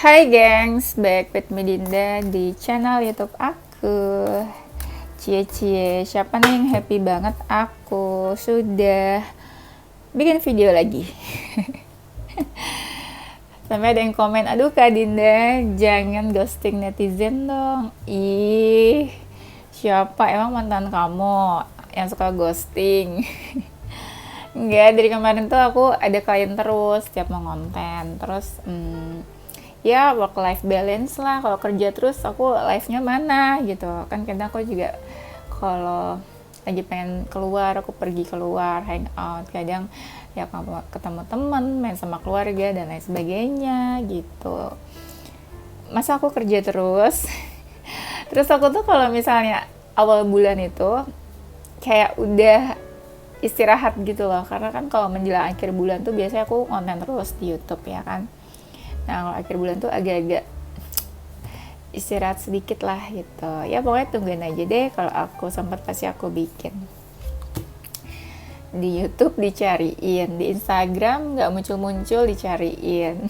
Hai gengs, back with me Dinda di channel YouTube aku. Cie-cie, siapa nih yang happy banget? Aku sudah bikin video lagi. Sampai ada yang komen, aduh Kak Dinda, jangan ghosting netizen dong. Ih, siapa emang mantan kamu yang suka ghosting? Enggak, dari kemarin tuh aku ada klien terus, setiap mau konten. Terus, ya work life balance lah. Kalau kerja terus aku life-nya mana gitu kan. Kadang aku juga kalau lagi pengen keluar, aku pergi keluar hangout, kadang ya kamu ketemu temen, main sama keluarga dan lain sebagainya gitu. Masa aku kerja terus. Terus aku tuh kalau misalnya awal bulan itu kayak udah istirahat gitu loh, karena kan kalau menjelang akhir bulan tuh biasanya aku konten terus di YouTube ya kan. Nah kalau akhir bulan tuh agak-agak istirahat sedikit lah gitu. Ya pokoknya tungguin aja deh, kalau aku sempat pasti aku bikin. Di YouTube dicariin, di Instagram nggak muncul-muncul dicariin.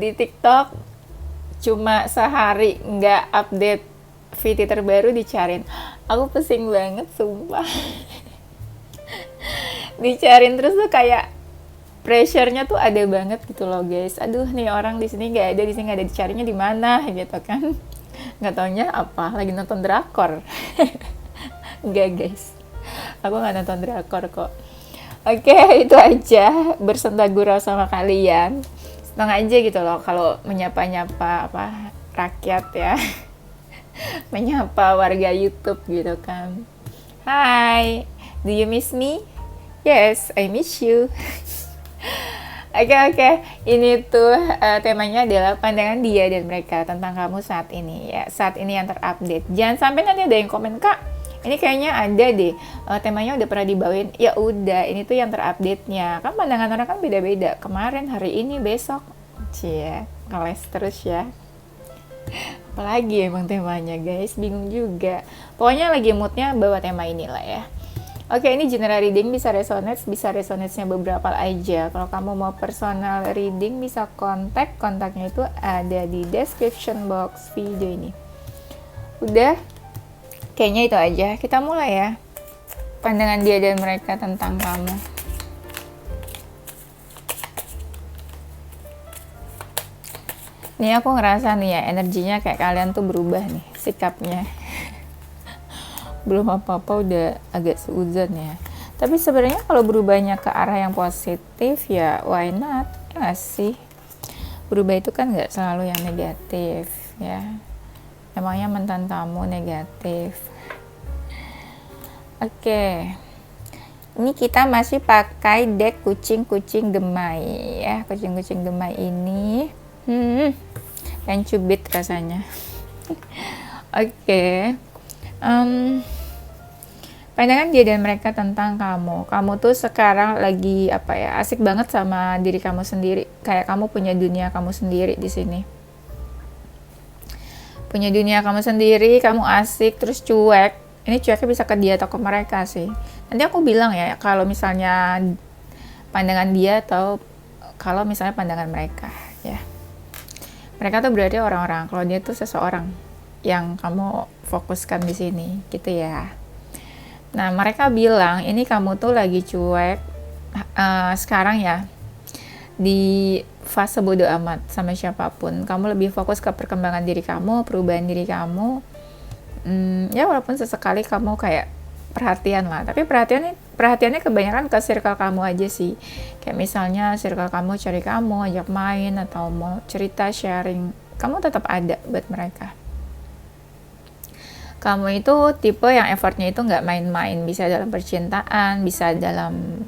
Di TikTok cuma sehari nggak update video terbaru dicariin. Aku pusing banget sumpah. Dicariin terus tuh kayak pressure-nya tuh ada banget gitu loh guys. Aduh nih orang di sini nggak ada, di sini nggak ada, dicarinya di mana gitu kan. Nggak taunya apa, lagi nonton drakor. Enggak guys, aku nggak nonton drakor kok. Oke, itu aja bersenda gurau sama kalian. Senang aja gitu loh kalau menyapa-nyapa apa rakyat ya. Menyapa warga YouTube gitu kan. Hai, do you miss me? Yes, I miss you. Oke, ini tuh temanya adalah pandangan dia dan mereka tentang kamu saat ini ya, saat ini yang terupdate. Jangan sampai nanti ada yang komen, Kak, ini kayaknya ada deh, temanya udah pernah dibawain. Ya udah, ini tuh yang terupdate-nya. Kan pandangan orang kan beda-beda. Kemarin, hari ini, besok. Cie, ngeles terus ya. Apalagi emang temanya guys, bingung juga. Pokoknya lagi moodnya bawa tema inilah ya. Oke, ini general reading, bisa resonate-nya beberapa aja. Kalau kamu mau personal reading bisa kontaknya itu ada di description box video ini. Udah, kayaknya itu aja. Kita mulai ya. Pandangan dia dan mereka tentang kamu. Nih aku ngerasa nih ya, energinya kayak kalian tuh berubah nih, sikapnya. Belum apa-apa udah agak seuzon ya. Tapi sebenarnya kalau berubahnya ke arah yang positif ya why not, ya gak sih? Berubah itu kan gak selalu yang negatif ya. Emangnya mantan kamu negatif? Oke. Ini kita masih pakai deck kucing-kucing gemai ya. Kucing-kucing gemai ini yang cubit rasanya. Oke. Pandangan dia dan mereka tentang kamu. Kamu tuh sekarang lagi apa ya? Asik banget sama diri kamu sendiri. Kayak kamu punya dunia kamu sendiri di sini. Punya dunia kamu sendiri, kamu asik terus cuek. Ini cueknya bisa ke dia atau ke mereka sih. Nanti aku bilang ya kalau misalnya pandangan dia atau kalau misalnya pandangan mereka ya. Mereka tuh berarti orang-orang. Kalau dia tuh seseorang yang kamu fokuskan di sini, gitu ya. Nah, mereka bilang ini kamu tuh lagi cuek sekarang ya, di fase bodo amat sama siapapun. Kamu lebih fokus ke perkembangan diri kamu, perubahan diri kamu. Ya walaupun sesekali kamu kayak perhatian lah, tapi perhatiannya kebanyakan ke circle kamu aja sih. Kayak misalnya circle kamu cari kamu, ajak main atau mau cerita, sharing. Kamu tetap ada buat mereka. Kamu itu tipe yang effortnya itu nggak main-main, bisa dalam percintaan, bisa dalam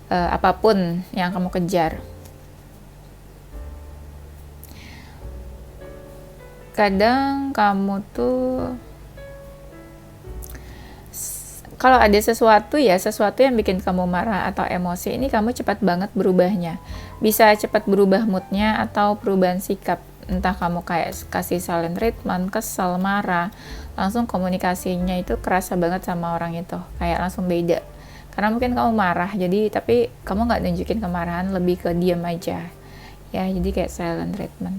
apapun yang kamu kejar. Kadang kamu tuh kalau ada sesuatu yang bikin kamu marah atau emosi, ini kamu cepat banget berubahnya. Bisa cepat berubah moodnya atau perubahan sikap. Entah kamu kayak kasih silent treatment, kesel, marah, langsung komunikasinya itu kerasa banget sama orang itu, kayak langsung beda. Karena mungkin kamu marah, jadi tapi kamu nggak nunjukin kemarahan, lebih ke diam aja. ya, jadi kayak silent treatment.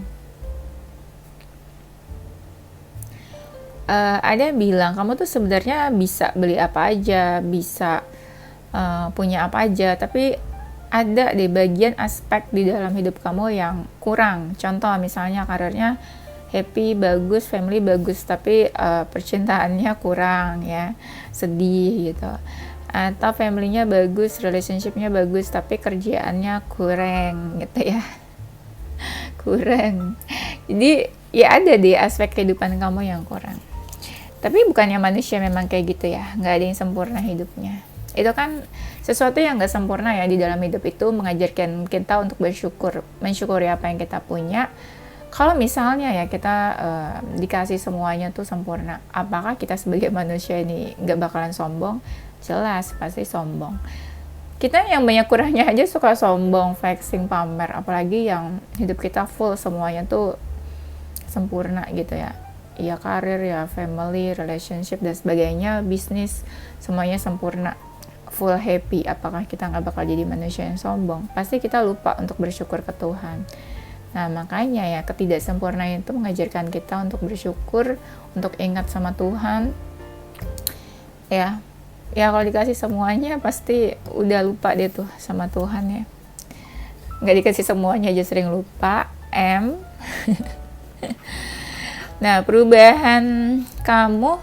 Ada yang bilang kamu tuh sebenarnya bisa beli apa aja, bisa punya apa aja, tapi ada di bagian aspek di dalam hidup kamu yang kurang. Contoh misalnya karirnya happy, bagus, family bagus, tapi percintaannya kurang ya, sedih gitu. Atau familynya bagus, relationshipnya bagus, tapi kerjaannya kurang gitu ya. Kurang. Jadi ya ada di aspek kehidupan kamu yang kurang. Tapi bukannya manusia memang kayak gitu ya, nggak ada yang sempurna hidupnya. Itu kan sesuatu yang nggak sempurna ya di dalam hidup itu, mengajarkan kita untuk bersyukur, mensyukuri apa yang kita punya. Kalau misalnya ya kita dikasih semuanya tuh sempurna, apakah kita sebagai manusia ini nggak bakalan sombong? Jelas pasti sombong. Kita yang banyak kurangnya aja suka sombong, flexing, pamer, apalagi yang hidup kita full semuanya tuh sempurna gitu ya. Ya karir, ya family, relationship dan sebagainya, bisnis, semuanya sempurna, full happy. Apakah kita nggak bakal jadi manusia yang sombong? Pasti kita lupa untuk bersyukur ke Tuhan. Nah makanya ya, ketidaksempurnaan itu mengajarkan kita untuk bersyukur, untuk ingat sama Tuhan. Ya kalau dikasih semuanya pasti udah lupa deh tuh sama Tuhan ya. Nggak dikasih semuanya aja sering lupa. Nah, perubahan kamu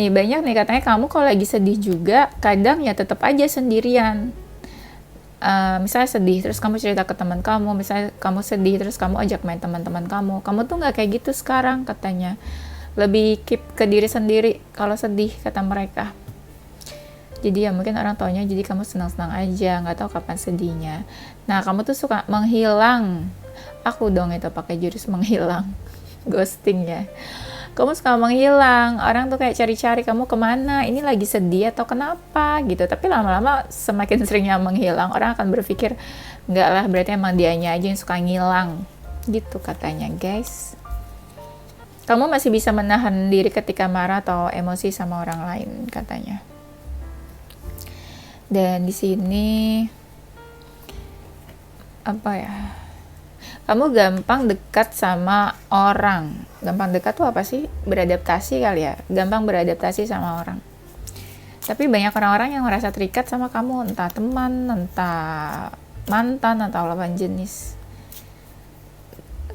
nih, banyak nih katanya kamu kalau lagi sedih juga kadang ya tetap aja sendirian. Misalnya sedih terus kamu cerita ke teman kamu, misalnya kamu sedih terus kamu ajak main teman-teman kamu tuh nggak kayak gitu sekarang katanya, lebih keep ke diri sendiri kalau sedih kata mereka. Jadi ya mungkin orang taunya jadi kamu senang-senang aja, nggak tahu kapan sedihnya. Nah kamu tuh suka menghilang. Aku dong itu pakai jurus menghilang, ghosting ya. Kamu suka menghilang, orang tuh kayak cari-cari kamu kemana, ini lagi sedih atau kenapa gitu. Tapi lama-lama semakin seringnya menghilang, orang akan berpikir enggak lah, berarti emang dianya aja yang suka ngilang gitu katanya guys. Kamu masih bisa menahan diri ketika marah atau emosi sama orang lain katanya. Dan di sini apa ya? Kamu gampang dekat sama orang. Gampang dekat tuh apa sih? Beradaptasi kali ya. Gampang beradaptasi sama orang. Tapi banyak orang-orang yang merasa terikat sama kamu, entah teman, entah mantan, atau lawan jenis.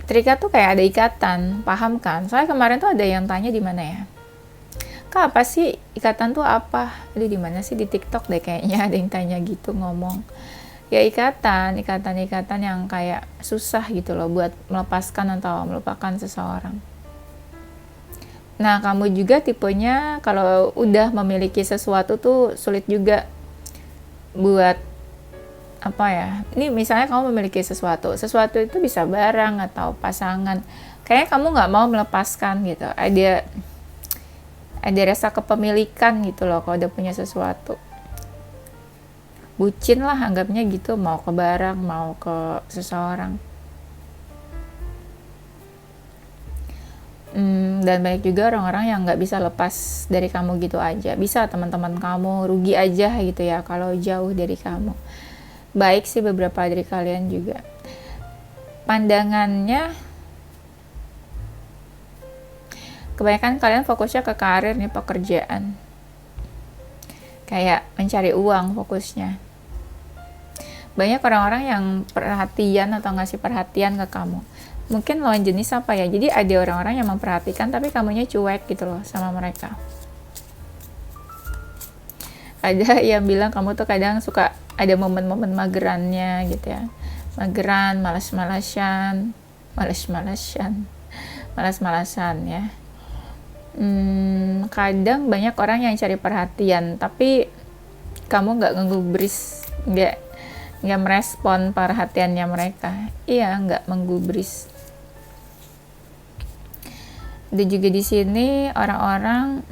Terikat tuh kayak ada ikatan, paham kan? Soalnya kemarin tuh ada yang tanya di mana ya? Kak, apa sih ikatan tuh apa? Aduh, di mana sih, di TikTok deh kayaknya ada yang tanya gitu, ngomong. Ya ikatan yang kayak susah gitu loh buat melepaskan atau melupakan seseorang. Nah, kamu juga tipenya kalau udah memiliki sesuatu tuh sulit juga buat apa ya? Ini misalnya kamu memiliki sesuatu itu bisa barang atau pasangan. Kayaknya kamu nggak mau melepaskan gitu. Ada rasa kepemilikan gitu loh kalau udah punya sesuatu. Bucin lah anggapnya gitu, mau ke barang, mau ke seseorang. Dan banyak juga orang-orang yang nggak bisa lepas dari kamu gitu aja. Bisa teman-teman kamu rugi aja gitu ya kalau jauh dari kamu. Baik sih beberapa dari kalian juga. Pandangannya, kebanyakan kalian fokusnya ke karir nih, pekerjaan. Kayak mencari uang fokusnya. Banyak orang-orang yang perhatian atau ngasih perhatian ke kamu. Mungkin lawan jenis apa ya? Jadi ada orang-orang yang memperhatikan tapi kamunya cuek gitu loh sama mereka. Ada yang bilang kamu tuh kadang suka ada momen-momen magerannya gitu ya. Mageran, malas-malasan ya. Kadang banyak orang yang cari perhatian tapi kamu nggak ngegubris, nggak merespon perhatiannya mereka. Iya, nggak menggubris. Dan juga di sini orang-orang,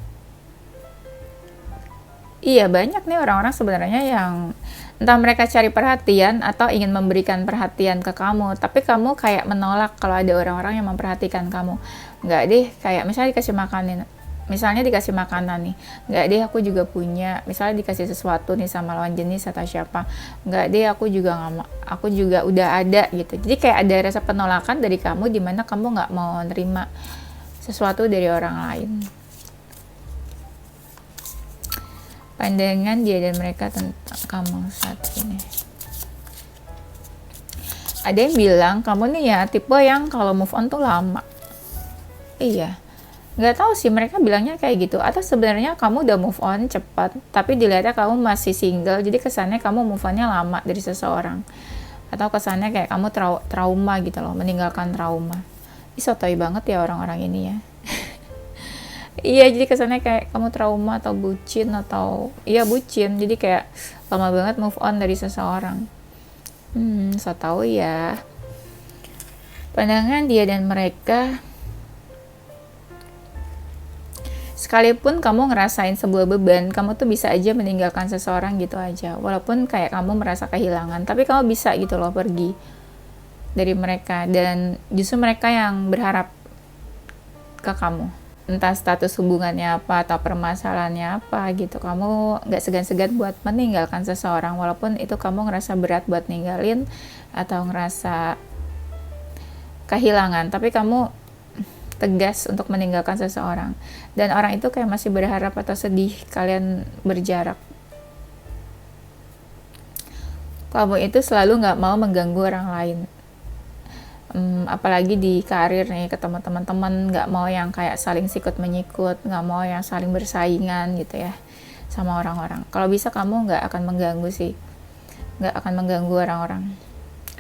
iya banyak nih orang-orang sebenarnya yang entah mereka cari perhatian atau ingin memberikan perhatian ke kamu, tapi kamu kayak menolak kalau ada orang-orang yang memperhatikan kamu. Nggak deh, kayak misalnya dikasih makanin, misalnya dikasih makanan nih, nggak deh aku juga punya, misalnya dikasih sesuatu nih sama lawan jenis atau siapa, nggak deh aku juga nggak aku juga udah ada gitu. Jadi kayak ada rasa penolakan dari kamu di mana kamu nggak mau nerima sesuatu dari orang lain. Pandangan dia dan mereka tentang kamu saat ini. Ada yang bilang kamu nih ya tipe yang kalau move on tuh lama. Iya, nggak tahu sih mereka bilangnya kayak gitu, atau sebenarnya kamu udah move on cepat tapi dilihatnya kamu masih single, jadi kesannya kamu move onnya lama dari seseorang, atau kesannya kayak kamu trauma gitu loh, meninggalkan trauma. Ih, sotoy banget ya orang-orang ini ya. Iya, jadi kesannya kayak kamu trauma atau bucin, atau iya bucin, jadi kayak lama banget move on dari seseorang. So tau ya. Pandangan dia dan mereka, sekalipun kamu ngerasain sebuah beban, kamu tuh bisa aja meninggalkan seseorang gitu aja, walaupun kayak kamu merasa kehilangan, tapi kamu bisa gitu loh pergi dari mereka, dan justru mereka yang berharap ke kamu, entah status hubungannya apa atau permasalahannya apa gitu. Kamu gak segan-segan buat meninggalkan seseorang, walaupun itu kamu ngerasa berat buat ninggalin atau ngerasa kehilangan, tapi kamu tegas untuk meninggalkan seseorang, dan orang itu kayak masih berharap atau sedih kalian berjarak. Kamu itu selalu gak mau mengganggu orang lain, apalagi di karir nih, ketemu teman-teman, nggak mau yang kayak saling sikut menyikut, nggak mau yang saling bersaingan gitu ya sama orang-orang. Kalau bisa kamu nggak akan mengganggu sih, nggak akan mengganggu orang-orang,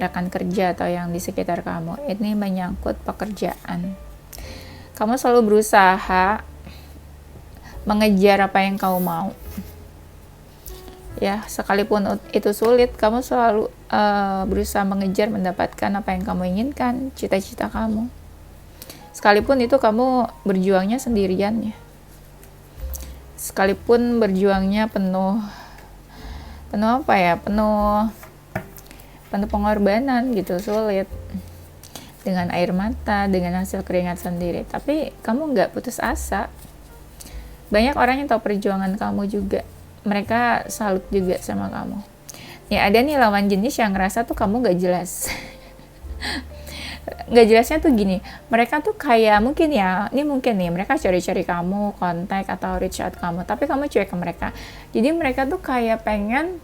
rekan kerja atau yang di sekitar kamu. Ini menyangkut pekerjaan. Kamu selalu berusaha mengejar apa yang kamu mau. Ya, sekalipun itu sulit, kamu selalu berusaha mengejar mendapatkan apa yang kamu inginkan, cita-cita kamu. Sekalipun itu kamu berjuangnya sendirian ya. Sekalipun berjuangnya penuh apa ya? Penuh pengorbanan gitu, sulit. Dengan air mata, dengan hasil keringat sendiri. Tapi kamu nggak putus asa. Banyak orang yang tahu perjuangan kamu juga. Mereka salut juga sama kamu. Ya ada nih lawan jenis yang ngerasa tuh kamu gak jelas. Gak jelasnya tuh gini, mereka tuh kayak mungkin nih mereka cari-cari kamu, kontak atau reach out kamu, tapi kamu cuek ke mereka. Jadi mereka tuh kayak pengen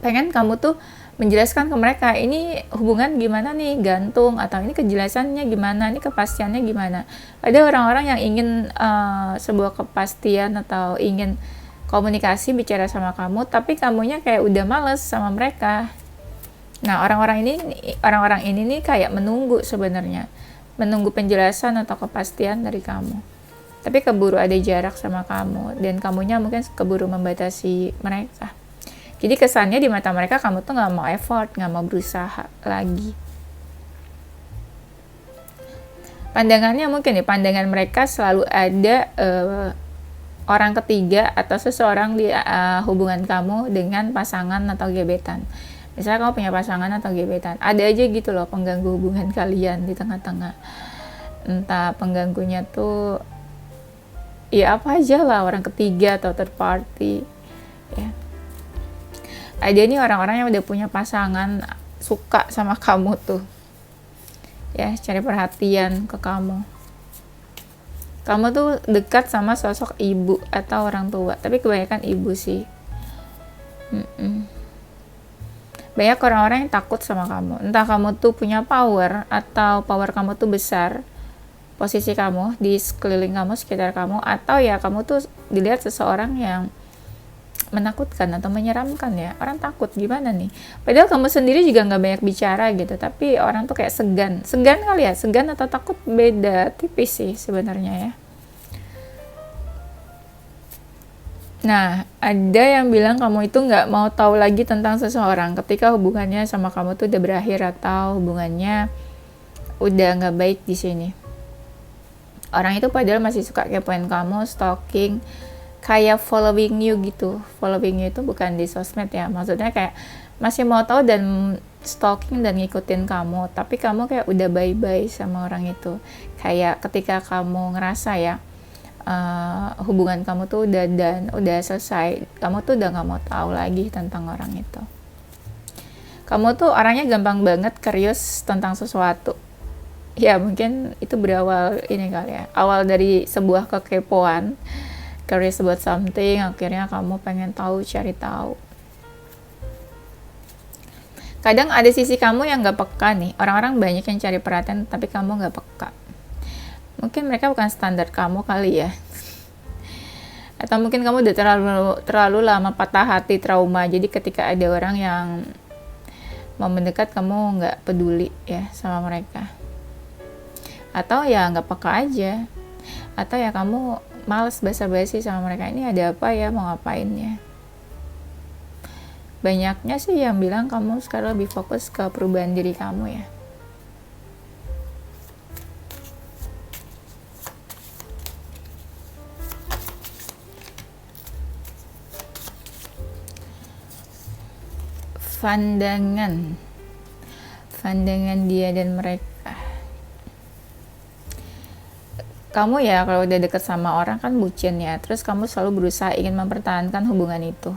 kamu tuh menjelaskan ke mereka, ini hubungan gimana nih, gantung, atau ini kejelasannya gimana, ini kepastiannya gimana. Ada orang-orang yang ingin sebuah kepastian atau ingin komunikasi, bicara sama kamu, tapi kamunya kayak udah males sama mereka. Nah, orang-orang ini nih kayak menunggu sebenarnya, menunggu penjelasan atau kepastian dari kamu. Tapi keburu ada jarak sama kamu, dan kamunya mungkin keburu membatasi mereka. Jadi kesannya di mata mereka kamu tuh nggak mau effort, nggak mau berusaha lagi. Pandangannya mungkin nih, pandangan mereka selalu ada orang ketiga atau seseorang di hubungan kamu dengan pasangan atau gebetan. Misalnya kamu punya pasangan atau gebetan, ada aja gitu loh pengganggu hubungan kalian di tengah-tengah. Entah pengganggunya tuh ya apa aja lah, orang ketiga atau third party ya. Ada nih orang-orang yang udah punya pasangan, suka sama kamu tuh ya, cari perhatian ke kamu. Kamu tuh dekat sama sosok ibu atau orang tua, tapi kebanyakan ibu sih. Banyak orang-orang yang takut sama kamu. Entah kamu tuh punya power, atau power kamu tuh besar, posisi kamu di sekeliling kamu, sekitar kamu, atau ya kamu tuh dilihat seseorang yang menakutkan atau menyeramkan ya. Orang takut gimana nih, padahal kamu sendiri juga nggak banyak bicara gitu, tapi orang tuh kayak segan kali ya. Segan atau takut beda tipis sih sebenarnya ya. Nah, ada yang bilang kamu itu nggak mau tahu lagi tentang seseorang ketika hubungannya sama kamu tuh udah berakhir, atau hubungannya udah nggak baik di sini. Orang itu padahal masih suka kepoin kamu, stalking, kayak following you gitu. Following you itu bukan di sosmed ya, maksudnya kayak masih mau tahu dan stalking dan ngikutin kamu, tapi kamu kayak udah bye-bye sama orang itu. Kayak ketika kamu ngerasa ya, hubungan kamu tuh udah selesai, kamu tuh udah nggak mau tahu lagi tentang orang itu. Kamu tuh orangnya gampang banget curious tentang sesuatu. Ya mungkin itu berawal ini kali ya, awal dari sebuah kekepoan, curious about something, akhirnya kamu pengen tahu, cari tahu. Kadang ada sisi kamu yang gak peka nih, orang-orang banyak yang cari perhatian tapi kamu gak peka. Mungkin mereka bukan standar kamu kali ya. Atau mungkin kamu udah terlalu lama patah hati, trauma, jadi ketika ada orang yang mau mendekat kamu gak peduli ya sama mereka. Atau ya gak peka aja. Atau ya kamu males basa-basi sama mereka, ini ada apa ya, mau ngapain ya. Banyaknya sih yang bilang kamu sekarang lebih fokus ke perubahan diri kamu ya. Pandangan dia dan mereka. Kamu ya kalau udah deket sama orang kan bucin ya, terus kamu selalu berusaha ingin mempertahankan hubungan itu.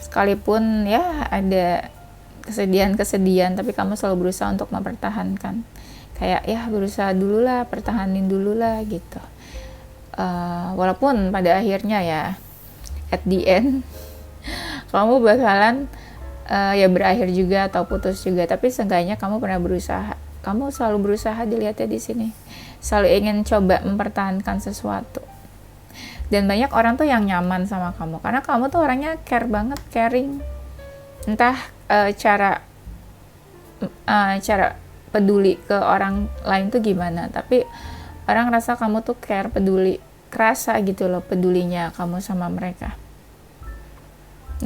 Sekalipun ya ada kesedihan, tapi kamu selalu berusaha untuk mempertahankan. Kayak ya berusaha dulu lah, pertahanin dulu lah gitu. Walaupun pada akhirnya ya, at the end, kamu bakalan ya berakhir juga atau putus juga. Tapi seenggaknya kamu pernah berusaha. Kamu selalu berusaha, dilihatnya di sini. Selalu ingin coba mempertahankan sesuatu. Dan banyak orang tuh yang nyaman sama kamu karena kamu tuh orangnya care banget, caring. Entah cara peduli ke orang lain tuh gimana, tapi orang rasa kamu tuh care, peduli, kerasa gitu loh pedulinya kamu sama mereka.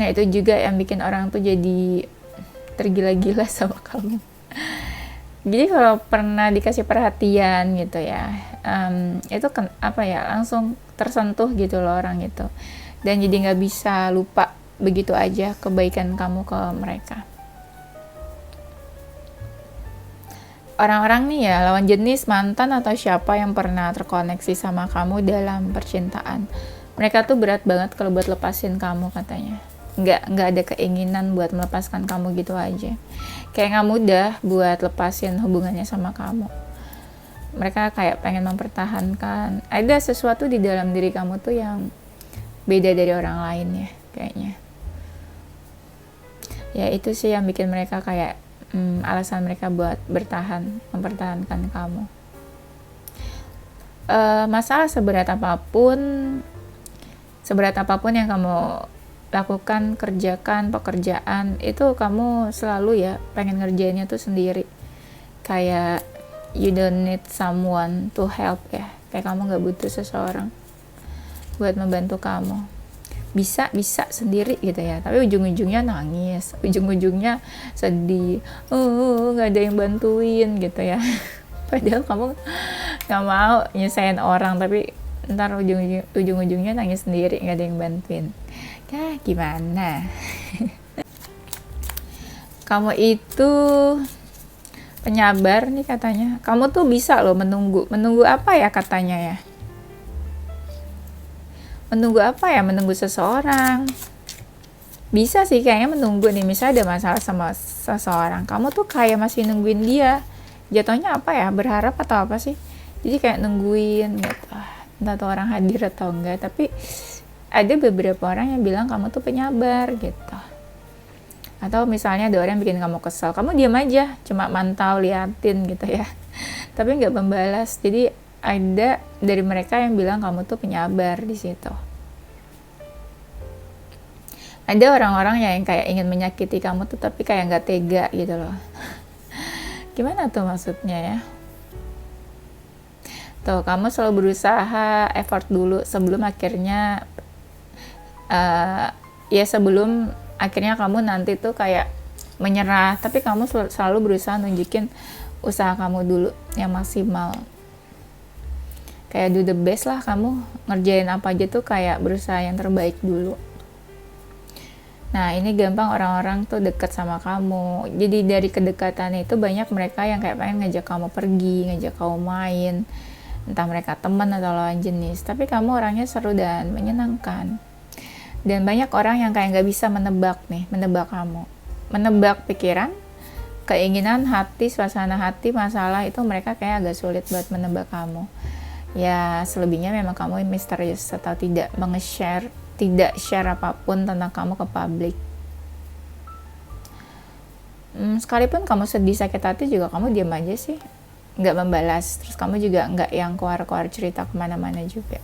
Nah itu juga yang bikin orang tuh jadi tergila-gila sama kamu. Jadi kalau pernah dikasih perhatian gitu ya, itu langsung tersentuh gitu loh orang itu, dan jadi nggak bisa lupa begitu aja kebaikan kamu ke mereka. Orang-orang nih ya, lawan jenis, mantan atau siapa yang pernah terkoneksi sama kamu dalam percintaan, mereka tuh berat banget kalau buat lepasin kamu katanya. Nggak ada keinginan buat melepaskan kamu gitu aja. Kayak nggak mudah buat lepasin hubungannya sama kamu. Mereka kayak pengen mempertahankan. Ada sesuatu di dalam diri kamu tuh yang beda dari orang lain ya kayaknya. Ya itu sih yang bikin mereka kayak alasan mereka buat mempertahankan kamu. Masalah seberat apapun yang kamu lakukan, kerjakan, pekerjaan, itu kamu selalu ya pengen ngerjainnya tuh sendiri. Kayak you don't need someone to help ya. Kayak kamu gak butuh seseorang buat membantu kamu. Bisa sendiri gitu ya. Tapi ujung-ujungnya nangis, ujung-ujungnya sedih. Gak ada yang bantuin gitu ya. Padahal kamu gak mau nyusahin orang, tapi ntar ujung-ujungnya nangis sendiri, gak ada yang bantuin. Ya gimana? Kamu itu penyabar nih katanya. Kamu tuh bisa loh menunggu apa ya katanya ya? Menunggu apa ya? Menunggu seseorang. Bisa sih kayaknya menunggu nih, misalnya ada masalah sama seseorang, kamu tuh kayak masih nungguin dia. Jatuhnya apa ya? Berharap atau apa sih? Jadi kayak nungguin gitu. Entah tuh orang hadir atau enggak, tapi ada beberapa orang yang bilang kamu tuh penyabar gitu. Atau misalnya ada orang yang bikin kamu kesel, kamu diam aja, cuma mantau, liatin gitu ya, tapi nggak membalas. Jadi ada dari mereka yang bilang kamu tuh penyabar di situ. Ada orang-orang yang kayak ingin menyakiti kamu tuh tapi kayak nggak tega gitu loh. Gimana tuh maksudnya ya? Tuh kamu selalu berusaha effort dulu sebelum akhirnya sebelum akhirnya kamu nanti tuh kayak menyerah, tapi kamu selalu berusaha nunjukin usaha kamu dulu yang maksimal. Kayak do the best lah, kamu ngerjain apa aja tuh kayak berusaha yang terbaik dulu. Nah ini gampang orang-orang tuh deket sama kamu. Jadi dari kedekatan itu banyak mereka yang kayak pengen ngajak kamu pergi, ngajak kamu main, entah mereka teman atau lawan jenis, tapi kamu orangnya seru dan menyenangkan. Dan banyak orang yang kayak nggak bisa menebak kamu, menebak pikiran, keinginan hati, suasana hati, masalah itu mereka kayak agak sulit buat menebak kamu. Ya selebihnya memang kamu misterius atau tidak share apapun tentang kamu ke publik. Sekalipun kamu sedih sakit hati juga kamu diam aja sih, nggak membalas. Terus kamu juga nggak yang keluar cerita kemana-mana juga.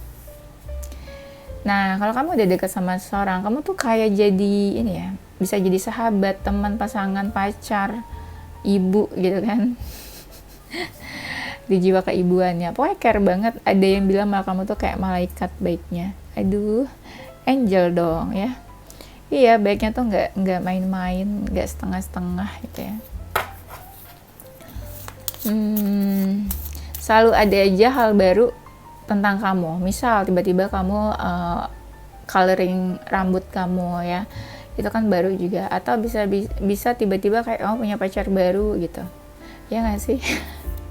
Nah, kalau kamu udah dekat sama seseorang, kamu tuh kayak jadi ini ya, bisa jadi sahabat, teman, pasangan, pacar, ibu gitu kan. Di jiwa keibuannya, pokoknya care banget. Ada yang bilang malah kamu tuh kayak malaikat baiknya. Aduh, angel dong ya. Iya, baiknya tuh nggak main-main, nggak setengah-setengah gitu ya. Selalu ada aja hal baru tentang kamu. Misal tiba-tiba kamu coloring rambut kamu ya, itu kan baru juga. Atau bisa tiba-tiba kayak kamu punya pacar baru gitu, ya nggak sih?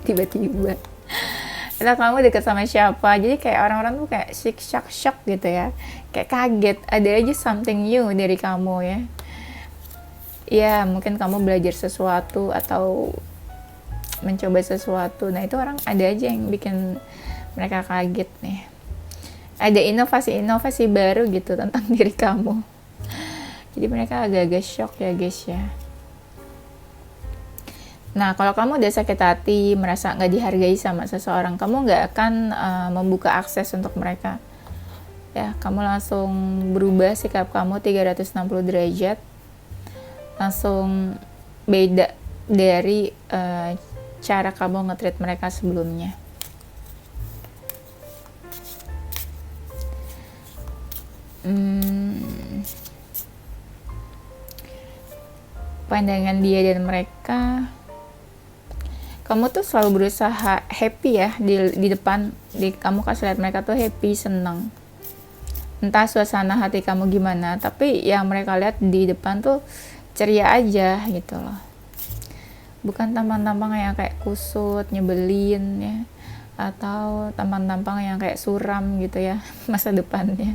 Tiba-tiba atau kamu deket sama siapa, jadi kayak orang-orang tuh kayak shock gitu ya, kayak kaget, ada aja something new dari kamu ya. Ya mungkin kamu belajar sesuatu atau mencoba sesuatu, nah itu orang ada aja yang bikin mereka kaget nih. Ada inovasi baru gitu tentang diri kamu. Jadi mereka agak-agak shock ya guys ya. Nah, kalau kamu udah sakit hati, merasa nggak dihargai sama seseorang, kamu nggak akan membuka akses untuk mereka. Ya, kamu langsung berubah sikap kamu 360 derajat. Langsung beda dari cara kamu nge-treat mereka sebelumnya. Pandangan dia dan mereka, kamu tuh selalu berusaha happy ya di depan, kamu kasih lihat mereka tuh happy, senang. Entah suasana hati kamu gimana, tapi yang mereka lihat di depan tuh ceria aja gitu loh. Bukan tampang-tampang yang kayak kusut, nyebelin ya, atau tampang-tampang yang kayak suram gitu ya masa depannya.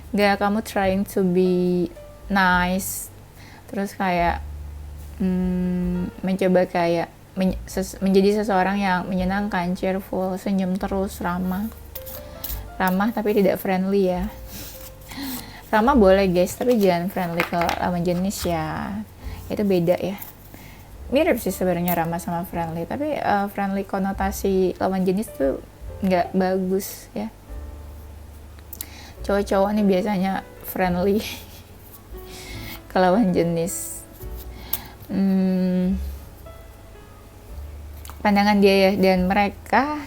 Gak, kamu trying to be nice, terus kayak mencoba kayak menjadi seseorang yang menyenangkan, cheerful, senyum terus, ramah tapi tidak friendly ya. Ramah boleh guys, tapi jangan friendly ke lawan jenis ya, itu beda ya. Mirip sih sebenarnya ramah sama friendly, tapi friendly konotasi lawan jenis tuh nggak bagus ya. Cowok-cowok nih biasanya friendly ke lawan jenis. Pandangan dia dan mereka,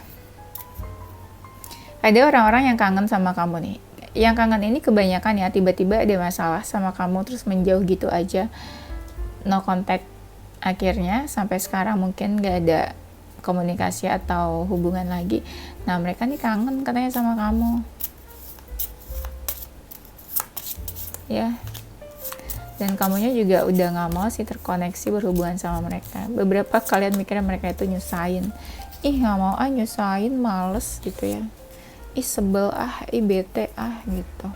ada orang-orang yang kangen sama kamu nih. Yang kangen ini kebanyakan ya tiba-tiba ada masalah sama kamu terus menjauh gitu aja, no contact, akhirnya sampai sekarang mungkin gak ada komunikasi atau hubungan lagi. Nah mereka nih kangen katanya sama kamu ya, dan kamunya juga udah gak mau sih terkoneksi berhubungan sama mereka. Beberapa kalian mikirnya mereka itu nyusahin, gak mau nyusahin, males gitu ya, sebel bete gitu.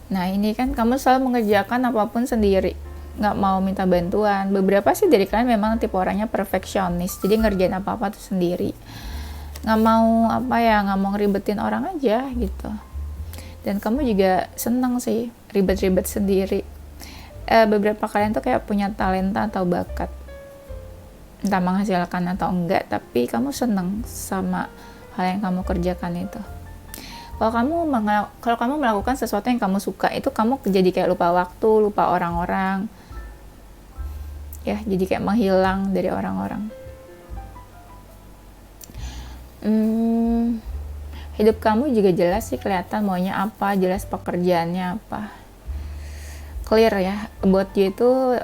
Nah ini kan kamu selalu mengerjakan apapun sendiri, gak mau minta bantuan. Beberapa sih dari kalian memang tipe orangnya perfeksionis, jadi ngerjain apa-apa tuh sendiri, gak mau gak mau ngeribetin orang aja gitu. Dan kamu juga seneng sih ribet-ribet sendiri. Beberapa kalian tuh kayak punya talenta atau bakat, entah menghasilkan atau enggak, tapi kamu seneng sama hal yang kamu kerjakan itu. Kalau kamu melakukan sesuatu yang kamu suka, itu kamu jadi kayak lupa waktu, lupa orang-orang ya, jadi kayak menghilang dari orang-orang. Hidup kamu juga jelas sih, kelihatan maunya apa, jelas pekerjaannya apa, clear ya. Buat you itu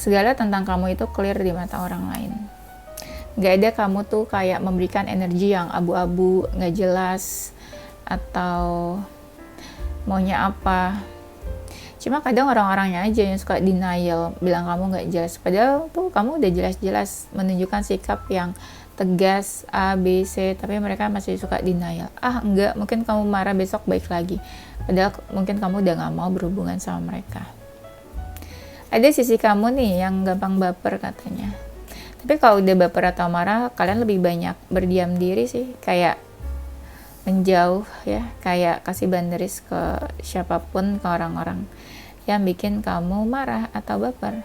segala tentang kamu itu clear di mata orang lain. Gak ada kamu tuh kayak memberikan energi yang abu-abu, gak jelas, atau maunya apa. Cuma kadang orang-orangnya aja yang suka denial, bilang kamu nggak jelas. Padahal tuh kamu udah jelas-jelas menunjukkan sikap yang tegas A, B, C, tapi mereka masih suka denial. Enggak, mungkin kamu marah besok baik lagi. Padahal mungkin kamu udah nggak mau berhubungan sama mereka. Ada sisi kamu nih yang gampang baper katanya. Tapi kalau udah baper atau marah, kalian lebih banyak berdiam diri sih, kayak menjauh ya, kayak kasih banderis ke siapapun, ke orang-orang yang bikin kamu marah atau baper.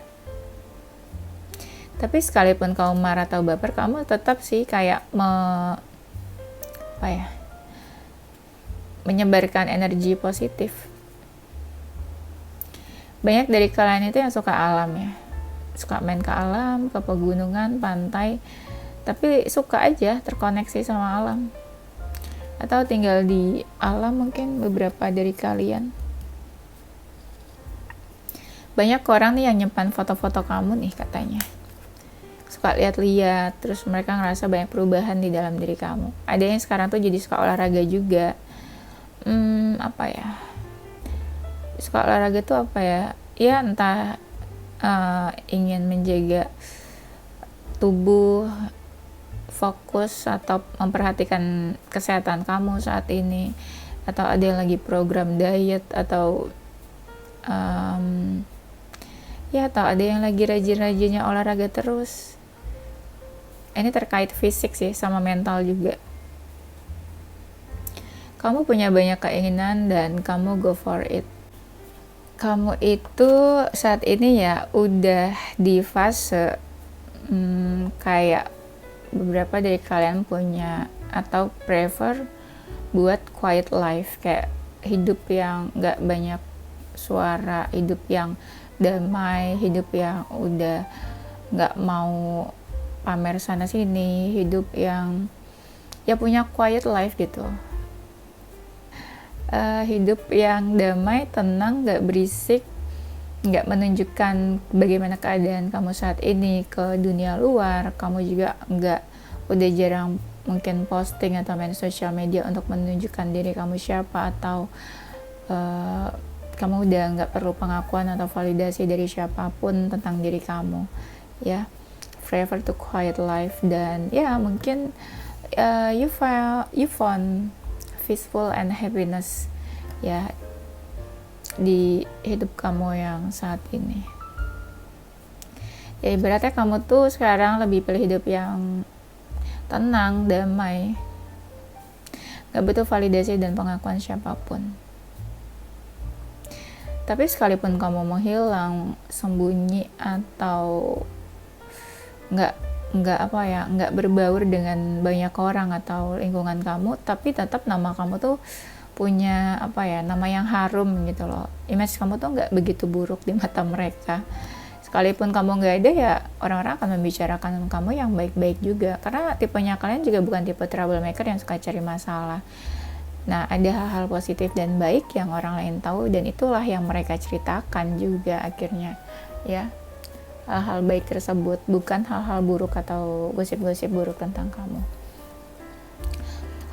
Tapi sekalipun kamu marah atau baper, kamu tetap sih kayak menyebarkan energi positif. Banyak dari kalian itu yang suka alam ya, suka main ke alam, ke pegunungan, pantai, tapi suka aja terkoneksi sama alam. Atau tinggal di alam mungkin beberapa dari kalian. Banyak orang nih yang nyimpan foto-foto kamu nih katanya. Suka lihat-lihat, terus mereka ngerasa banyak perubahan di dalam diri kamu. Ada yang sekarang tuh jadi suka olahraga juga. Suka olahraga tuh ya entah ingin menjaga tubuh, fokus atau memperhatikan kesehatan kamu saat ini, atau ada yang lagi program diet, atau atau ada yang lagi rajin-rajinnya olahraga terus. Ini terkait fisik sih, sama mental juga. Kamu punya banyak keinginan dan kamu go for it. Kamu itu saat ini ya udah di fase kayak beberapa dari kalian punya atau prefer buat quiet life, kayak hidup yang gak banyak suara, hidup yang damai, hidup yang udah gak mau pamer sana sini, hidup yang ya punya quiet life gitu. Hidup yang damai, tenang, gak berisik, gak menunjukkan bagaimana keadaan kamu saat ini ke dunia luar. Kamu juga udah jarang mungkin posting atau main sosial media untuk menunjukkan diri kamu siapa, atau kamu udah gak perlu pengakuan atau validasi dari siapapun tentang diri kamu ya. Prefer to quiet life, dan ya mungkin you found peaceful and happiness ya di hidup kamu yang saat ini. Ya ibaratnya kamu tuh sekarang lebih pilih hidup yang tenang, damai, gak butuh validasi dan pengakuan siapapun. Tapi sekalipun kamu menghilang, sembunyi, atau nggak berbaur dengan banyak orang atau lingkungan kamu, tapi tetap nama kamu tuh punya nama yang harum gitu loh. Image kamu tuh nggak begitu buruk di mata mereka. Sekalipun kamu nggak ada, ya orang-orang akan membicarakan kamu yang baik-baik juga, karena tipenya kalian juga bukan tipe troublemaker yang suka cari masalah. Nah, ada hal-hal positif dan baik yang orang lain tahu, dan itulah yang mereka ceritakan juga akhirnya ya. Hal-hal baik tersebut, bukan hal-hal buruk atau gosip-gosip buruk tentang kamu.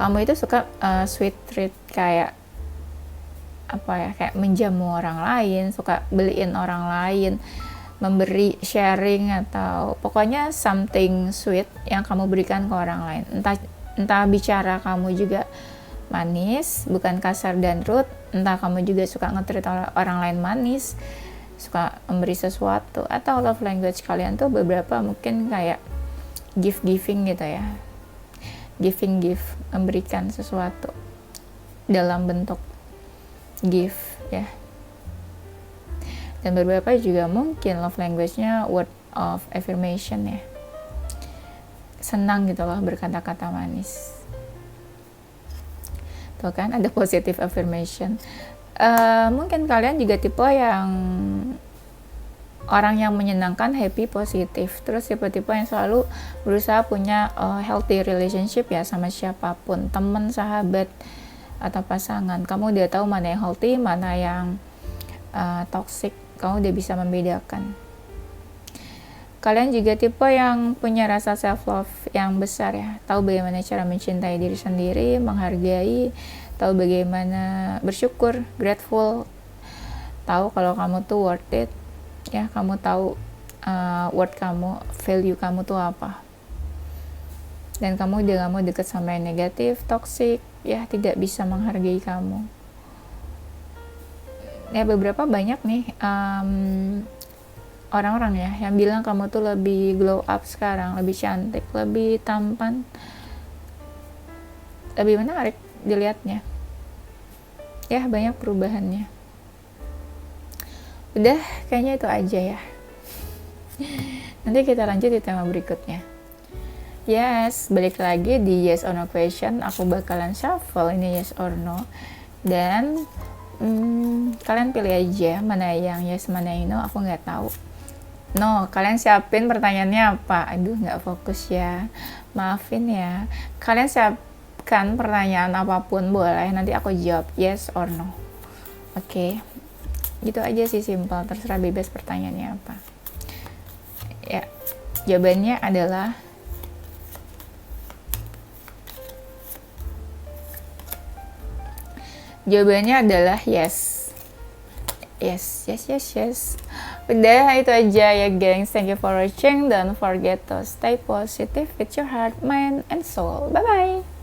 Kamu itu suka sweet treat, kayak kayak menjamu orang lain, suka beliin orang lain, memberi sharing, atau pokoknya something sweet yang kamu berikan ke orang lain. Entah bicara kamu juga manis, bukan kasar dan rude, entah kamu juga suka nge-treat orang lain manis, suka memberi sesuatu, atau love language kalian tuh beberapa mungkin kayak giving gitu ya, giving gift, memberikan sesuatu dalam bentuk gift ya. Dan beberapa juga mungkin love language-nya word of affirmation ya, senang gitu loh berkata-kata manis. Tuh kan, ada positive affirmation. Mungkin kalian juga tipe yang orang yang menyenangkan, happy, positif. Terus tipe-tipe yang selalu berusaha punya healthy relationship ya sama siapapun, teman, sahabat, atau pasangan. Kamu udah tahu mana yang healthy, mana yang toxic. Kamu udah bisa membedakan. Kalian juga tipe yang punya rasa self love yang besar ya, tahu bagaimana cara mencintai diri sendiri, menghargai, tahu bagaimana bersyukur, grateful, tahu kalau kamu tuh worth it, ya kamu tahu worth kamu, value kamu tuh apa, dan kamu udah gak mau deket sama yang negatif, toxic, ya tidak bisa menghargai kamu. Ya beberapa banyak nih orang-orang ya yang bilang kamu tuh lebih glow up sekarang, lebih cantik, lebih tampan, lebih menarik dilihatnya, ya banyak perubahannya. Udah, kayaknya itu aja ya. Nanti kita lanjut di tema berikutnya. Yes, balik lagi di yes or no question. Aku bakalan shuffle ini yes or no, dan kalian pilih aja mana yang yes, mana yang no. Aku nggak tahu. No, kalian siapin pertanyaannya apa? Aduh, nggak fokus ya, maafin ya. Kalian siapkan pertanyaan apapun boleh, nanti aku jawab yes or no. Oke, gitu aja sih, simpel, terserah, bebas pertanyaannya apa ya. Jawabannya adalah yes. Udah, itu aja ya gengs. Thank you for watching. Don't forget to stay positive with your heart, mind, and soul. Bye bye.